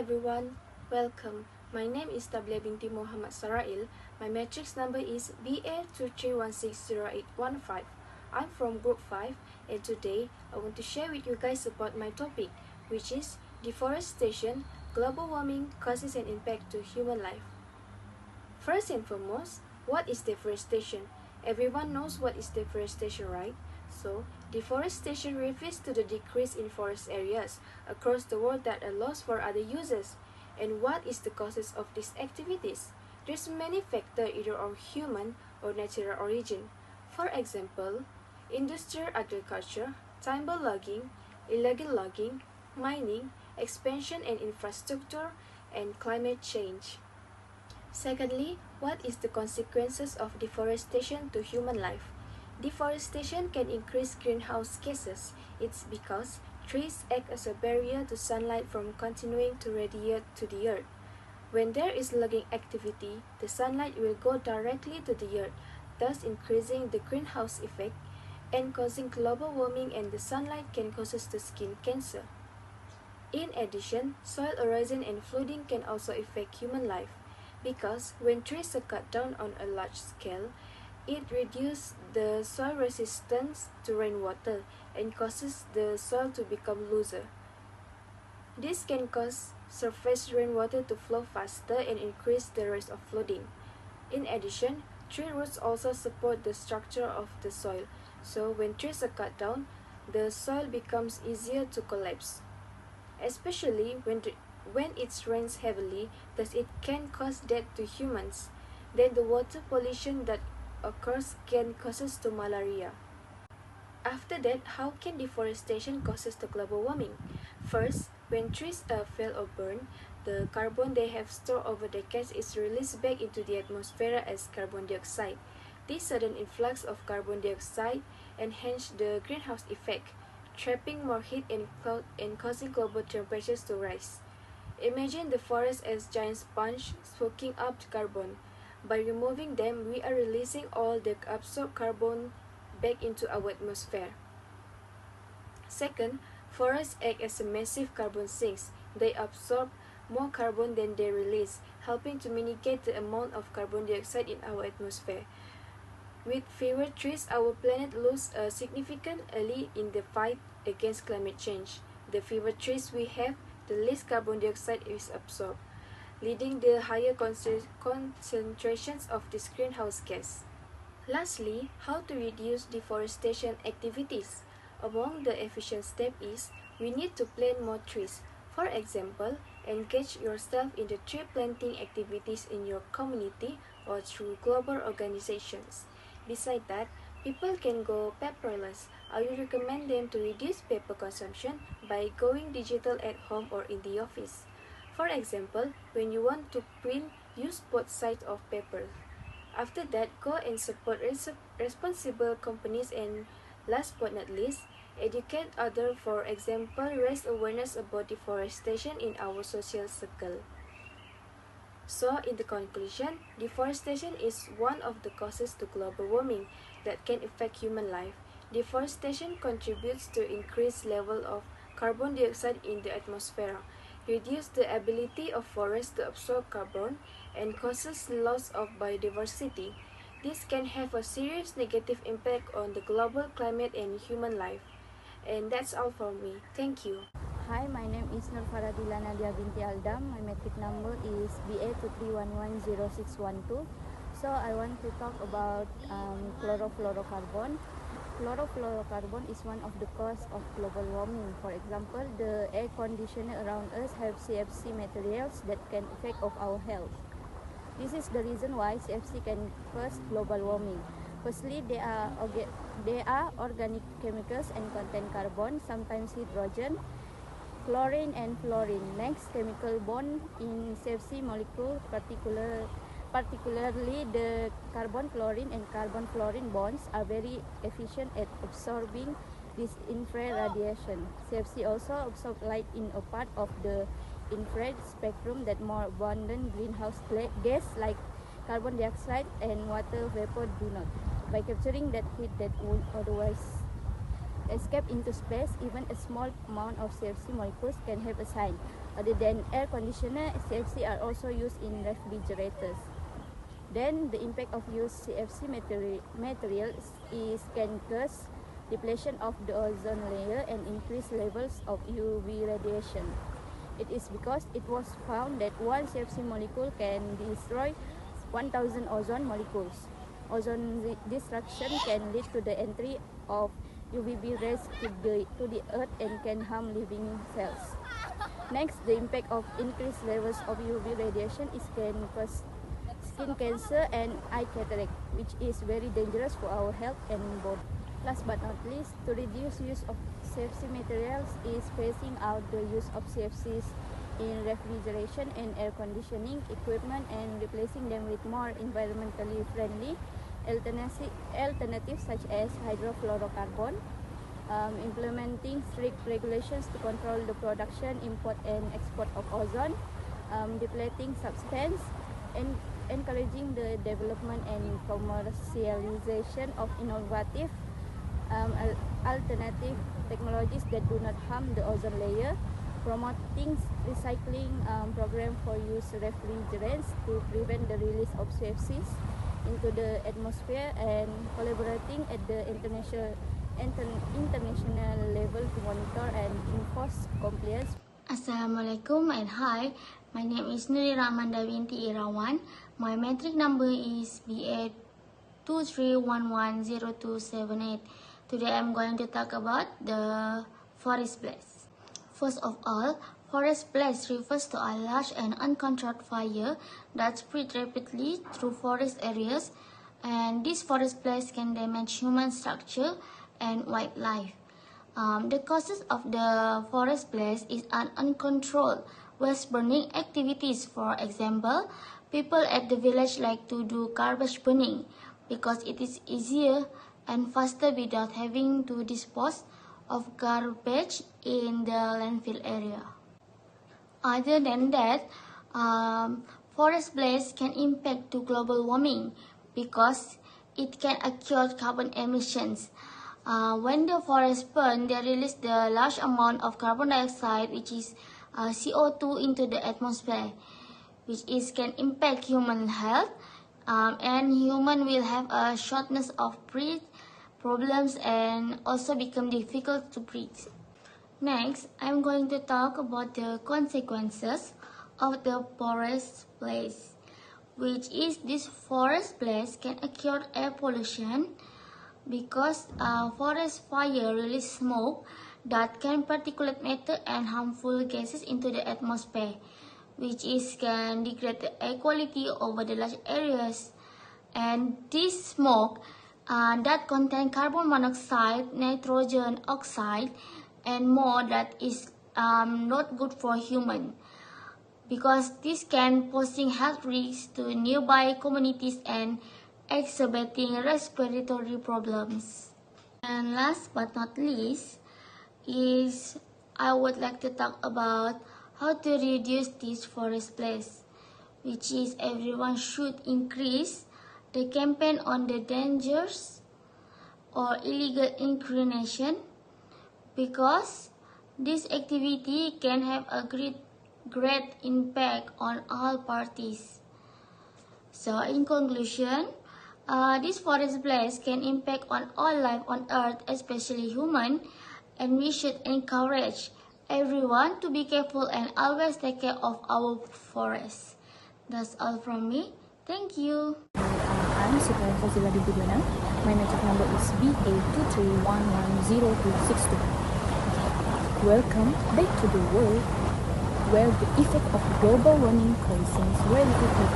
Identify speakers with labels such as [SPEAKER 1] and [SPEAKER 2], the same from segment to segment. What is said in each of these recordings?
[SPEAKER 1] everyone, welcome. My name is Tablia binti Muhammad Sarail. My matrix number is BA23160815. I'm from Group 5 and today I want to share with you guys about my topic, which is deforestation, global warming, causes and impact to human life. First and foremost, what is deforestation? Everyone knows what is deforestation, right? So, deforestation refers to the decrease in forest areas across the world that are lost for other uses. And what is the causes of these activities? There's many factors either of human or natural origin. For example, industrial agriculture, timber logging, illegal logging, mining, expansion and infrastructure, and climate change. Secondly, what is the consequences of deforestation to human life? Deforestation can increase greenhouse gases. It's because trees act as a barrier to sunlight from continuing to radiate to the earth. When there is logging activity, the sunlight will go directly to the earth, thus increasing the greenhouse effect and causing global warming, and the sunlight can cause the skin cancer. In addition, soil erosion and flooding can also affect human life because when trees are cut down on a large scale, it reduces the soil resistance to rainwater and causes the soil to become looser. This can cause surface rainwater to flow faster and increase the risk of flooding. In addition, tree roots also support the structure of the soil, so when trees are cut down, the soil becomes easier to collapse. Especially when it rains heavily, thus it can cause death to humans. Then the water pollution that occurs can causes to malaria. After that, how can deforestation causes to global warming? First, when trees fail or burn, the carbon they have stored over decades is released back into the atmosphere as carbon dioxide. This sudden influx of carbon dioxide enhances the greenhouse effect, trapping more heat and causing global temperatures to rise. Imagine the forest as giant sponge soaking up carbon. By removing them, we are releasing all the absorbed carbon back into our atmosphere. Second, forests act as a massive carbon sinks. They absorb more carbon than they release, helping to mitigate the amount of carbon dioxide in our atmosphere. With fewer trees, our planet loses significantly in the fight against climate change. The fewer trees we have, the less carbon dioxide is absorbed, leading to higher concentrations of this greenhouse gas. Lastly, how to reduce deforestation activities? Among the efficient steps is, we need to plant more trees. For example, engage yourself in the tree planting activities in your community or through global organizations. Besides that, people can go paperless. I would recommend them to reduce paper consumption by going digital at home or in the office. For example, when you want to print, use both sides of paper. After that, go and support responsible companies, and last but not least, educate others. For example, raise awareness about deforestation in our social circle. So, in the conclusion, deforestation is one of the causes to global warming that can affect human life. Deforestation contributes to increased level of carbon dioxide in the atmosphere, reduce the ability of forests to absorb carbon, and causes loss of biodiversity. This can have a serious negative impact on the global climate and human life. And that's all for me. Thank you.
[SPEAKER 2] Hi, my name is Nur Faradila Nadia binti Aldam. My matric number is BA23110612. So I want to talk about chlorofluorocarbon. Chlorofluorocarbon is one of the causes of global warming. For example, the air conditioner around us have CFC materials that can affect of our health. This is the reason why CFC can cause global warming. Firstly, they are organic chemicals and contain carbon, sometimes hydrogen, chlorine and fluorine. Next, chemical bond in CFC molecule, particularly the carbon chlorine and carbon fluorine bonds, are very efficient at absorbing this infrared radiation. CFC also absorbs light in a part of the infrared spectrum that more abundant greenhouse gas like carbon dioxide and water vapor do not. By capturing that heat that would otherwise escape into space, even a small amount of CFC molecules can have a sign Other than air conditioner, CFC are also used in refrigerators. Then the impact of used CFC materials can cause depletion of the ozone layer and increase levels of UV radiation. It is because it was found that one CFC molecule can destroy 1,000 ozone molecules. Ozone destruction can lead to the entry of UVB rays to the earth and can harm living cells. Next, the impact of increased levels of UV radiation can cause skin cancer and eye cataract, which is very dangerous for our health and body. Last but not least, to reduce use of CFC materials is phasing out the use of CFCs in refrigeration and air conditioning equipment and replacing them with more environmentally friendly alternatives such as hydrofluorocarbon, implementing strict regulations to control the production, import and export of ozone, depleting substance, and encouraging the development and commercialization of innovative alternative technologies that do not harm the ozone layer, promoting recycling program for use refrigerants to prevent the release of CFCs into the atmosphere, and collaborating at the international level to monitor and enforce compliance.
[SPEAKER 3] Assalamualaikum and hi, my name is Nuri Ramanda binti Irawan. My metric number is BA 23110278. Today I'm going to talk about the forest blaze. First of all, forest blaze refers to a large and uncontrolled fire that spread rapidly through forest areas, and this forest blaze can damage human structure and wildlife. The causes of the forest blaze is an uncontrolled waste burning activities. For example, people at the village like to do garbage burning because it is easier and faster without having to dispose of garbage in the landfill area. Other than that, forest blaze can impact to global warming because it can accumulate carbon emissions. When the forests burn, they release the large amount of carbon dioxide, which is CO2, into the atmosphere, which can impact human health, and human will have a shortness of breath problems and also become difficult to breathe. Next, I'm going to talk about the consequences of the forest blaze, which is this forest blaze can occur air pollution because forest fire release smoke that can particulate matter and harmful gases into the atmosphere, which can degrade the air quality over the large areas. And this smoke that contain carbon monoxide, nitrogen oxide, and more that is not good for human, because this can posing health risks to nearby communities and exacerbating respiratory problems. And last but not least is I would like to talk about how to reduce this forest blaze, which is everyone should increase the campaign on the dangers or illegal inclination, because this activity can have a great impact on all parties. So in conclusion, this forest blaze can impact on all life on earth, especially human, and we should encourage everyone to be careful and always take care of our forests. That's all from me. Thank you.
[SPEAKER 4] I'm Sitra Fazila Budona. My metric number is BA23110262. Welcome back to the world where the effect of global warming concerns relative to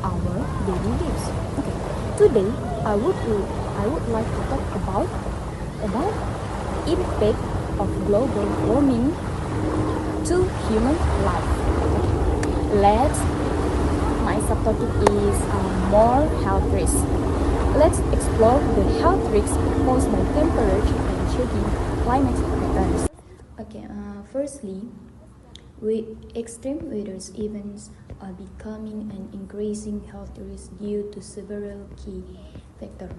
[SPEAKER 4] our daily lives. Okay. Today, I would like to talk about impact of global warming to human life. My subtopic is more health risks. Let's explore the health risks posed by temperature and changing climate patterns.
[SPEAKER 5] Okay, firstly, extreme weather events are becoming an increasing health risk due to several key factors.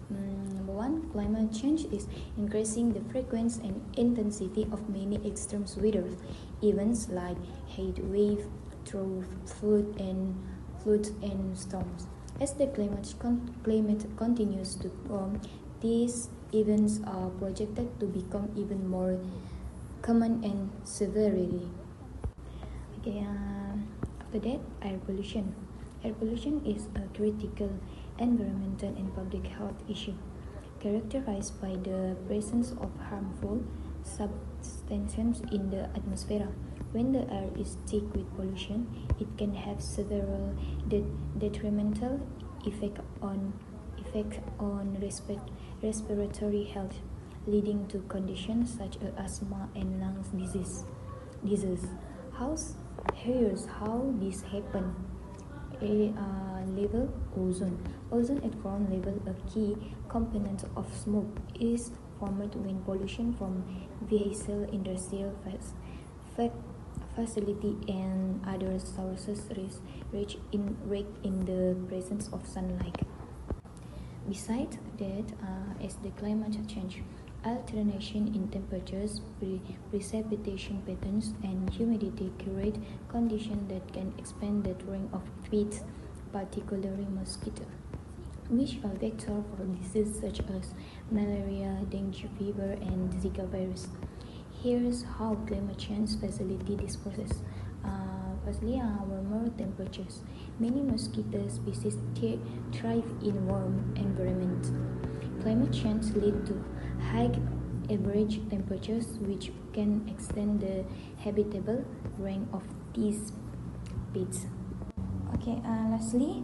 [SPEAKER 5] Number one, climate change is increasing the frequency and intensity of many extreme weather events like heat wave, drought, floods and storms. As the climate continues to warm, these events are projected to become even more common and severely. Okay, after that, air pollution. Air pollution is a critical environmental and public health issue characterized by the presence of harmful substances in the atmosphere. When the air is thick with pollution, it can have several detrimental effect on respiratory health, leading to conditions such as asthma and lung disease. Here's how this happens. Level ozone. Ozone at ground level, a key component of smoke, is formed when pollution from vehicle, industrial facility, and other sources reach in the presence of sunlight. Besides that, as the climate change, alternation in temperatures, precipitation patterns, and humidity create conditions that can expand the range of pests, particularly mosquito, which are vectors for diseases such as malaria, dengue fever, and Zika virus. Here's how climate change facility this process. Firstly, warmer temperatures. Many mosquito species thrive in warm environments. Climate change leads to high average temperatures, which can extend the habitable range of these pests. Okay, lastly,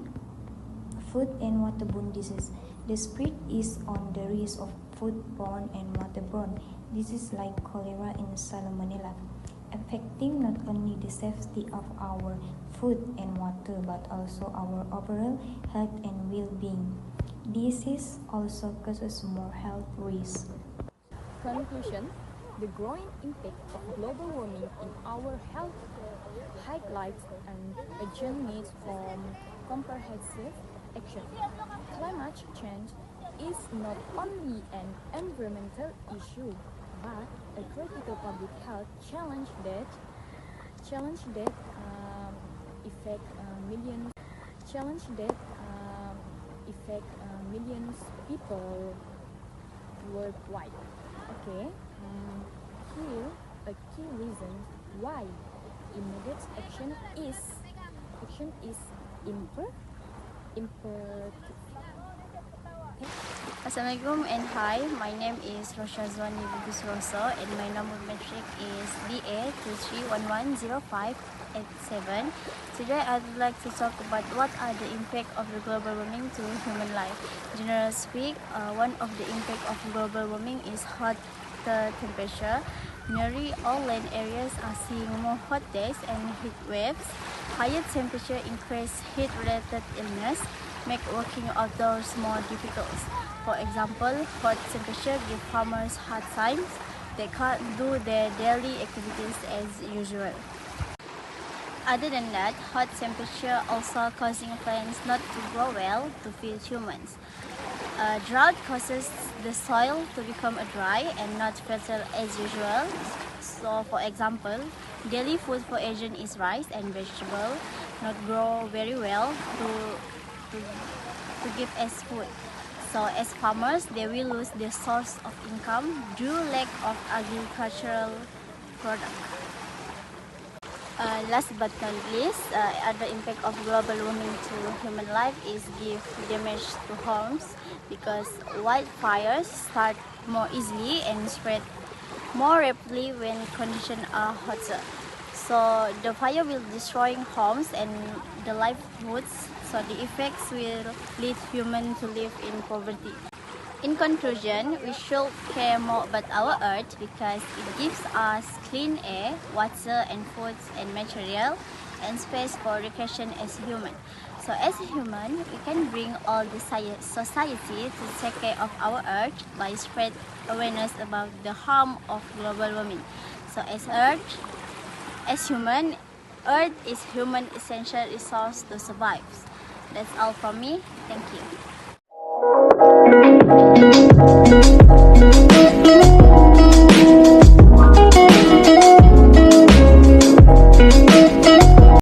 [SPEAKER 5] food and waterborne disease. The spread is on the risk of foodborne and waterborne diseases like cholera and salmonella, affecting not only the safety of our food and water but also our overall health and well-being. Disease also causes more health risks.
[SPEAKER 4] Conclusion: the growing impact of global warming in our health highlights an urgent need for comprehensive action. Climate change is not only an environmental issue, but a critical public health challenge that affect millions people worldwide. Okay, here a key reason why immediate action is imperative.
[SPEAKER 3] Assalamualaikum and hi, my name is Rosha Zwani Bugis Rosso and my number metric is DA23110587. Today I would like to talk about what are the impact of the global warming to human life. Generally speaking, one of the impact of global warming is hot temperature. Nearly all land areas are seeing more hot days and heat waves. Higher temperature increase heat-related illness, make working outdoors more difficult. For example, hot temperature give farmers hard times. They can't do their daily activities as usual. Other than that, hot temperature also causing plants not to grow well to feed humans. Drought causes the soil to become dry and not fertile as usual. So, for example, daily food for Asian is rice and vegetable, not grow very well to give as food. So, as farmers, they will lose their source of income due lack of agricultural product. Last but not least, other impact of global warming to human life is give damage to homes because wildfires start more easily and spread more rapidly when conditions are hotter. So the fire will destroy homes and the livelihoods. So the effects will lead humans to live in poverty. In conclusion, we should care more about our earth because it gives us clean air, water and food and material and space for recreation as human. So as a human, we can bring all the society to take care of our earth by spread awareness about the harm of global warming. So as human, earth is human essential resource to survive. That's all from me. Thank you.
[SPEAKER 4] Bye.